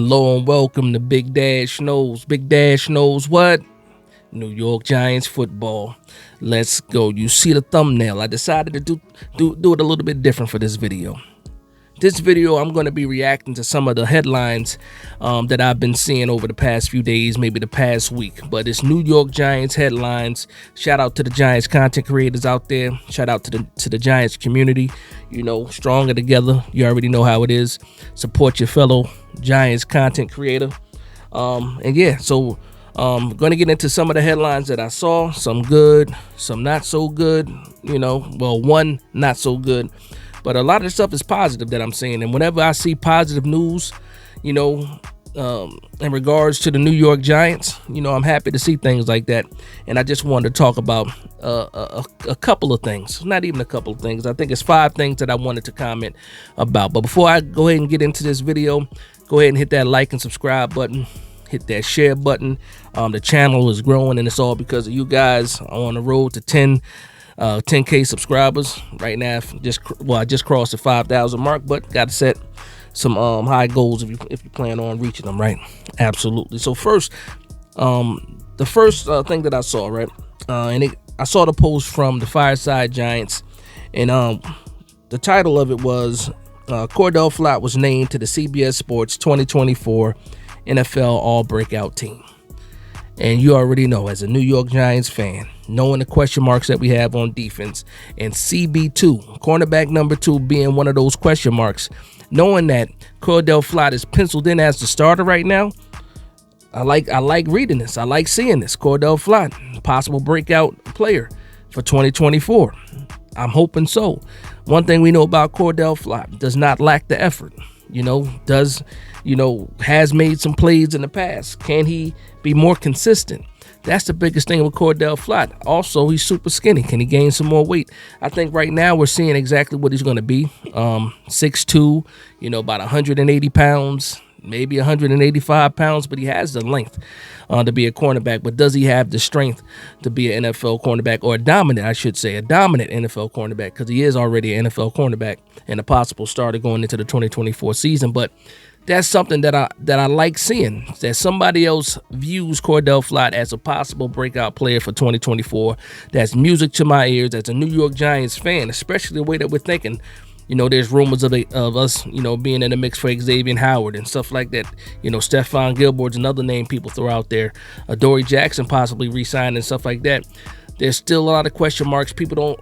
Hello and welcome to Big Dash Knows. Big Dash knows what? New York Giants football. Let's go. You see the thumbnail. I decided to do it a little bit different for this video. This video, I'm going to be reacting to some of the headlines that I've been seeing over the past few days, maybe the past week. But it's New York Giants headlines. Shout out to the Giants content creators out there. Shout out to the Giants community. You know, stronger together. You already know how it is. Support your fellow Giants content creator. And yeah, so I'm going to get into some of the headlines that I saw. Some good, some not so good. You know, well, one not so good. But a lot of the stuff is positive that I'm seeing. And whenever I see positive news, you know, in regards to the New York Giants, you know, I'm happy to see things like that. And I just wanted to talk about a couple of things. Not even a couple of things. I think it's 5 things that I wanted to comment about. But before I go ahead and get into this video, go ahead and hit that like and subscribe button. Hit that share button. The channel is growing, and it's all because of you guys. I'm on the road to 10K subscribers right now. I just crossed the 5,000 mark, but got to set some high goals if you plan on reaching them, right? Absolutely. So first, the first thing that I saw, right, I saw the post from the Fireside Giants, and the title of it was Cordell Flat was named to the CBS Sports 2024 NFL All Breakout Team. And you already know, as a New York Giants fan, knowing the question marks that we have on defense, and CB2, cornerback number 2, being one of those question marks, knowing that Cordell Flat is penciled in as the starter right now, I like reading this. I like seeing this. Cordell Flat, possible breakout player for 2024. I'm hoping so. One thing we know about Cordell Flat, does not lack the effort. Has made some plays in the past. Can he be more consistent? That's the biggest thing with Cordell Flat. Also, he's super skinny. Can he gain some more weight? I think right now we're seeing exactly what he's going to be. 6'2", about 180 pounds, maybe 185 pounds, but he has the length to be a cornerback. But does he have the strength to be an NFL cornerback, or a dominant NFL cornerback? Because he is already an NFL cornerback and a possible starter going into the 2024 season. But that's something that I like seeing, that somebody else views Cordell Flat as a possible breakout player for 2024. That's music to my ears as a New York Giants fan, especially the way that we're thinking. There's rumors of us, being in the mix for Xavier Howard and stuff like that. Stephon Gilmore's another name people throw out there. Adoree Jackson possibly re-signed and stuff like that. There's still a lot of question marks. People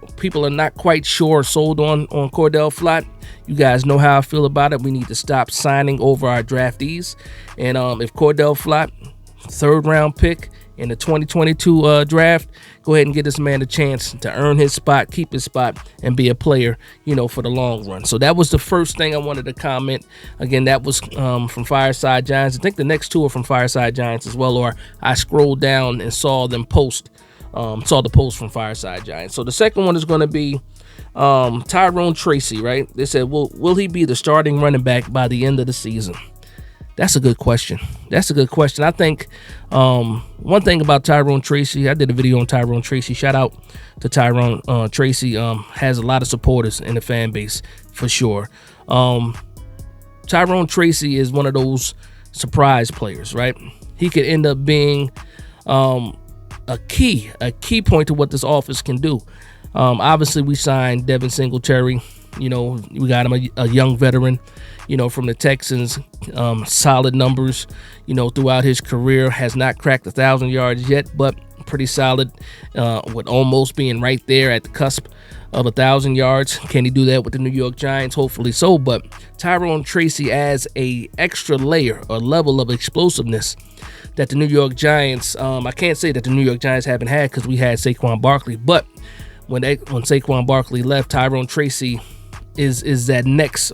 are not quite sure or sold on Cordell Flat. You guys know how I feel about it. We need to stop signing over our draftees. And if Cordell Flat, 3rd round pick in the 2022 draft, go ahead and get this man a chance to earn his spot, keep his spot, and be a player, for the long run. So that was the first thing I wanted to comment. Again, that was from Fireside Giants. I think the next 2 are from Fireside Giants as well, or I scrolled down and saw them post. Saw the post from Fireside Giants. So the second one is going to be Tyrone Tracy, right? They said, will he be the starting running back by the end of the season? That's a good question. I think one thing about Tyrone Tracy, I did a video on Tyrone Tracy. Shout out to Tyrone Tracy. Has a lot of supporters in the fan base for sure. Tyrone Tracy is one of those surprise players, right? He could end up being a key point to what this offense can do. Obviously, we signed Devin Singletary. We got him a young veteran, from the Texans. Solid numbers, throughout his career. Has not cracked 1,000 yards yet, but pretty solid, with almost being right there at the cusp of 1,000 yards. Can he do that with the New York Giants? Hopefully so. But Tyrone Tracy adds a extra layer or level of explosiveness that the New York Giants, I can't say that the New York Giants haven't had, because we had Saquon Barkley, but when Saquon Barkley left, Tyrone Tracy is that next,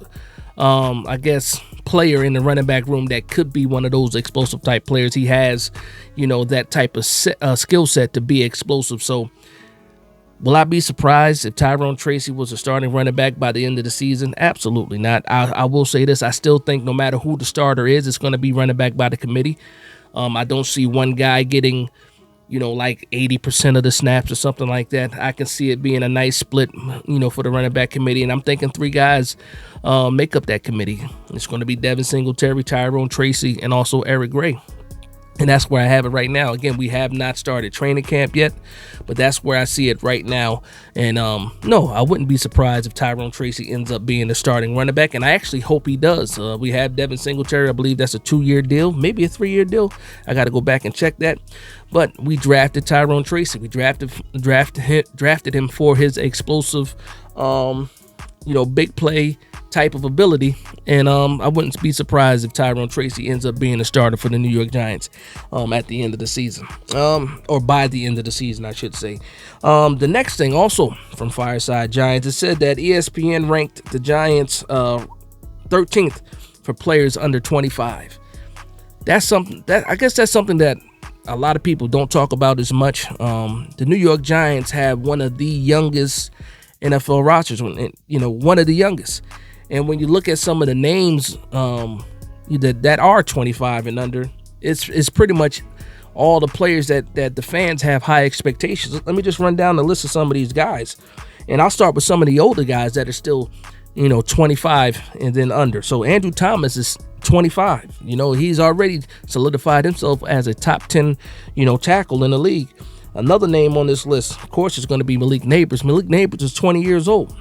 player in the running back room that could be one of those explosive type players. He has, that type of skill set to be explosive. So will I be surprised if Tyrone Tracy was a starting running back by the end of the season? Absolutely not. I will say this. I still think no matter who the starter is, it's going to be running back by the committee. I don't see one guy getting, like 80% of the snaps or something like that. I can see it being a nice split, for the running back committee. And I'm thinking 3 guys make up that committee. It's going to be Devin Singletary, Tyrone Tracy, and also Eric Gray. And that's where I have it right now. Again, we have not started training camp yet, but that's where I see it right now. And no, I wouldn't be surprised if Tyrone Tracy ends up being the starting running back, and I actually hope he does. We have Devin Singletary. I believe that's a 2-year deal, maybe a 3-year deal. I got to go back and check that. But we drafted Tyrone Tracy. We drafted him for his explosive, big play type of ability, and I wouldn't be surprised if Tyrone Tracy ends up being a starter for the New York Giants at the end of the season, or by the end of the season, I should say. The next thing, also from Fireside Giants, it said that ESPN ranked the Giants 13th for players under 25. That's something that I guess that's something that a lot of people don't talk about as much. The New York Giants have one of the youngest NFL rosters, one of the youngest. And when you look at some of the names that are 25 and under, it's pretty much all the players that the fans have high expectations. Let me just run down the list of some of these guys. And I'll start with some of the older guys that are still, 25 and then under. So Andrew Thomas is 25. He's already solidified himself as a top 10, tackle in the league. Another name on this list, of course, is going to be Malik Nabers. Malik Nabers is 20 years old.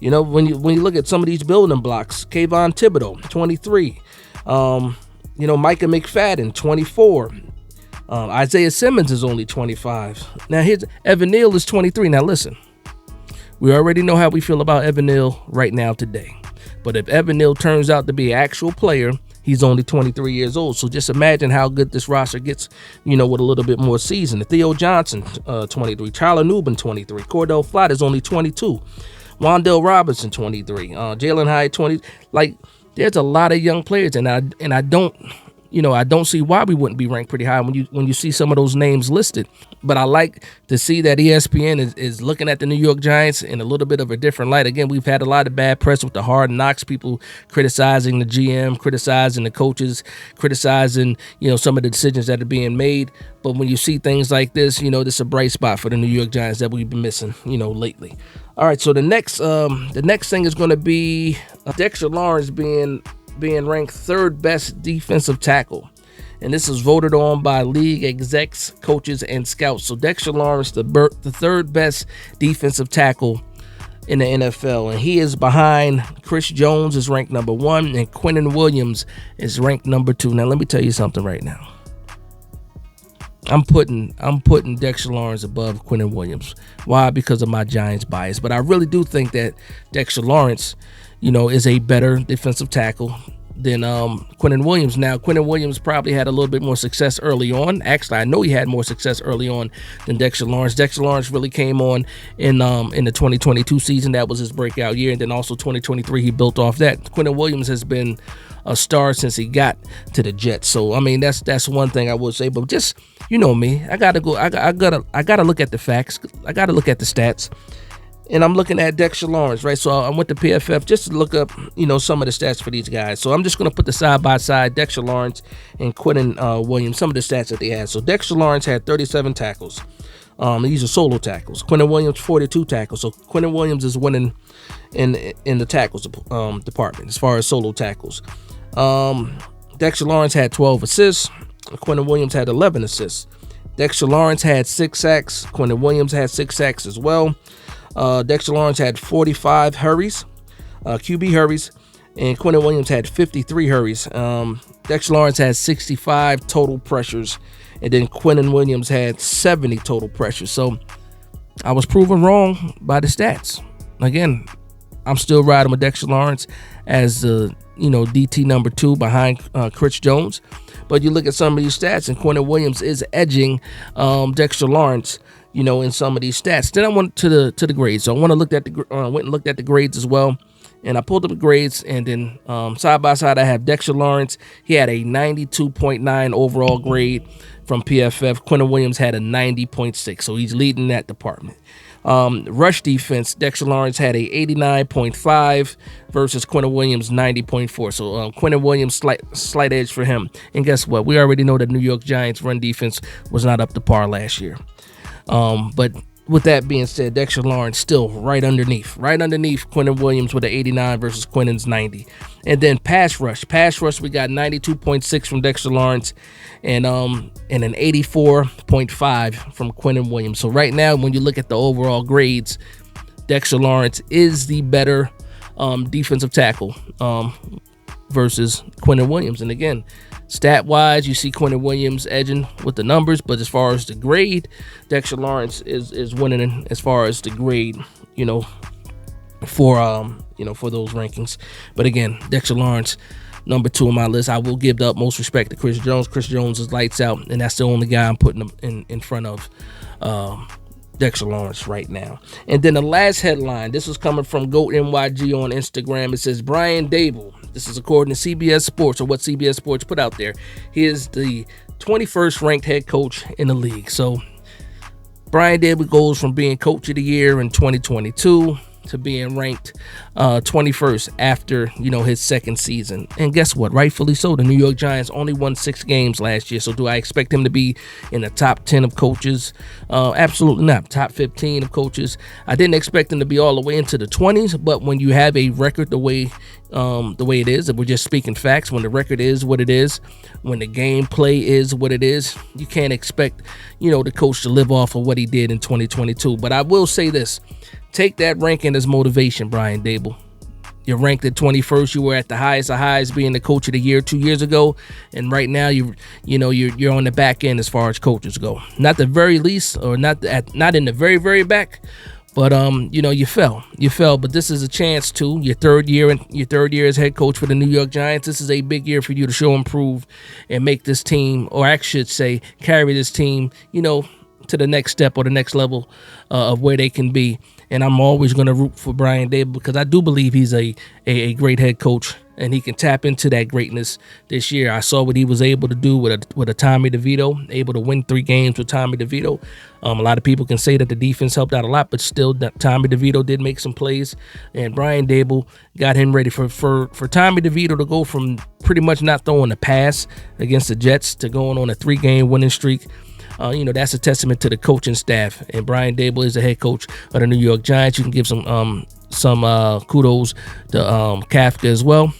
When you look at some of these building blocks, Kayvon Thibodeau, 23. Micah McFadden, 24. Isaiah Simmons is only 25. Now, here's Evan Neal is 23. Now, listen, we already know how we feel about Evan Neal right now today. But if Evan Neal turns out to be an actual player, he's only 23 years old. So just imagine how good this roster gets, with a little bit more season. Theo Johnson, 23. Tyler Nubin, 23. Cordell Flat is only 22. Wan'Dale Robinson, 23. Jalen Hyatt, 20. Like, there's a lot of young players, and I don't see why we wouldn't be ranked pretty high when you see some of those names listed. But I like to see that ESPN is looking at the New York Giants in a little bit of a different light. Again, we've had a lot of bad press with the Hard Knocks, people criticizing the GM, criticizing the coaches, criticizing, some of the decisions that are being made. But when you see things like this, this is a bright spot for the New York Giants that we've been missing, lately. All right, so the next thing is going to be Dexter Lawrence being ranked 3rd best defensive tackle. And this is voted on by league execs, coaches, and scouts. So Dexter Lawrence, the 3rd best defensive tackle in the NFL. And he is behind Chris Jones, is ranked number 1, and Quinnen Williams is ranked number 2. Now, let me tell you something right now. I'm putting Dexter Lawrence above Quinnen Williams. Why? Because of my Giants bias. But I really do think that Dexter Lawrence, is a better defensive tackle than Quinnen Williams. Now, Quinnen Williams probably had a little bit more success early on. Actually, I know he had more success early on than Dexter Lawrence. Dexter Lawrence really came on in the 2022 season. That was his breakout year. And then also 2023, he built off that. Quinnen Williams has been a star since he got to the Jets. So, I mean, that's one thing I would say. But just, me, I gotta look at the facts. I gotta look at the stats. And I'm looking at Dexter Lawrence, right? So I went to PFF just to look up, some of the stats for these guys. So I'm just going to put the side-by-side Dexter Lawrence and Quinnen Williams, some of the stats that they had. So Dexter Lawrence had 37 tackles. These are solo tackles. Quinnen Williams, 42 tackles. So Quinnen Williams is winning in the tackles department as far as solo tackles. Dexter Lawrence had 12 assists. Quinnen Williams had 11 assists. Dexter Lawrence had 6 sacks. Quinnen Williams had 6 sacks as well. Dexter Lawrence had 45 hurries, QB hurries, and Quinnen Williams had 53 hurries. Dexter Lawrence had 65 total pressures, and then Quinnen Williams had 70 total pressures. So I was proven wrong by the stats. Again, I'm still riding with Dexter Lawrence as the DT number 2 behind Chris Jones. But you look at some of these stats, and Quinnen Williams is edging Dexter Lawrence, in some of these stats. Then I went to the grades. So I went and looked at the grades as well. And I pulled up the grades, and then side by side I have Dexter Lawrence. He had a 92.9 overall grade from PFF. Quinnen Williams had a 90.6, so he's leading that department. Rush defense, Dexter Lawrence had a 89.5 versus Quentin Williams 90.4. So Quentin Williams slight edge for him. And guess what? We already know that New York Giants run defense was not up to par last year. But with that being said, Dexter Lawrence still right underneath Quentin Williams with an 89 versus Quentin's 90. And then pass rush, we got 92.6 from Dexter Lawrence and an 84.5 from Quentin Williams. So right now, when you look at the overall grades, Dexter Lawrence is the better defensive tackle versus Quentin Williams. And again, stat-wise, you see Quentin Williams edging with the numbers, but as far as the grade, Dexter Lawrence is winning as far as the grade, for those rankings. But again, Dexter Lawrence, number 2 on my list. I will give the utmost respect to Chris Jones. Chris Jones is lights out, and that's the only guy I'm putting in front of Dexter Lawrence right now. And then the last headline, this was coming from GOAT NYG on Instagram. It says Brian Daboll. This is according to CBS Sports, or what CBS Sports put out there. He is the 21st ranked head coach in the league. So Brian Daboll goes from being coach of the year in 2022 to being ranked 21st after his second season. And guess what? Rightfully so. The New York Giants only won 6 games last year. So do I expect him to be in the top 10 of coaches? Absolutely not. Top 15 of coaches. I didn't expect him to be all the way into the 20s, but when you have a record the way it is, if we're just speaking facts, when the record is what it is, when the gameplay is what it is, you can't expect the coach to live off of what he did in 2022. But I will say this: take that ranking as motivation, Brian Daboll. You're ranked at 21st. You were at the highest of highs, being the coach of the year 2 years ago, and right now you're on the back end as far as coaches go. Not the very least, or not in the very, very back, but you fell. But this is a chance to your third year as head coach for the New York Giants. This is a big year for you to show improve and make this team, or I should say, carry this team, to the next step or the next level of where they can be. And I'm always going to root for Brian Daboll because I do believe he's a great head coach, and he can tap into that greatness this year. I saw what he was able to do with a Tommy DeVito, able to win 3 games with Tommy DeVito. A lot of people can say that the defense helped out a lot, but still, Tommy DeVito did make some plays, and Brian Daboll got him ready for Tommy DeVito to go from pretty much not throwing a pass against the Jets to going on a 3-game winning streak. That's a testament to the coaching staff, and Brian Daboll is the head coach of the New York Giants. You can give some kudos to Kafka as well,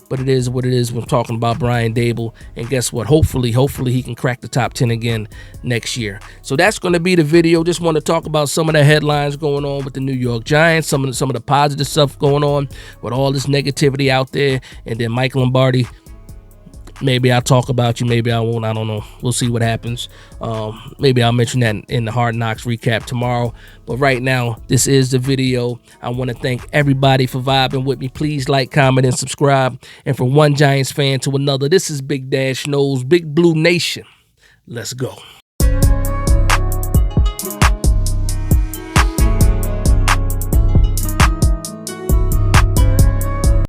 but it is what it is when talking about Brian Daboll. And guess what? Hopefully he can crack the top 10 again next year. So that's going to be the video. Just want to talk about some of the headlines going on with the New York Giants, some of the positive stuff going on with all this negativity out there, and then Mike Lombardi. Maybe I'll talk about you, maybe I won't, I don't know. We'll see what happens. Maybe I'll mention that in the Hard Knocks recap tomorrow. But right now, this is the video. I want to thank everybody for vibing with me. Please like, comment, and subscribe. And from one Giants fan to another, this is Big Dash Knows, Big Blue Nation. Let's go.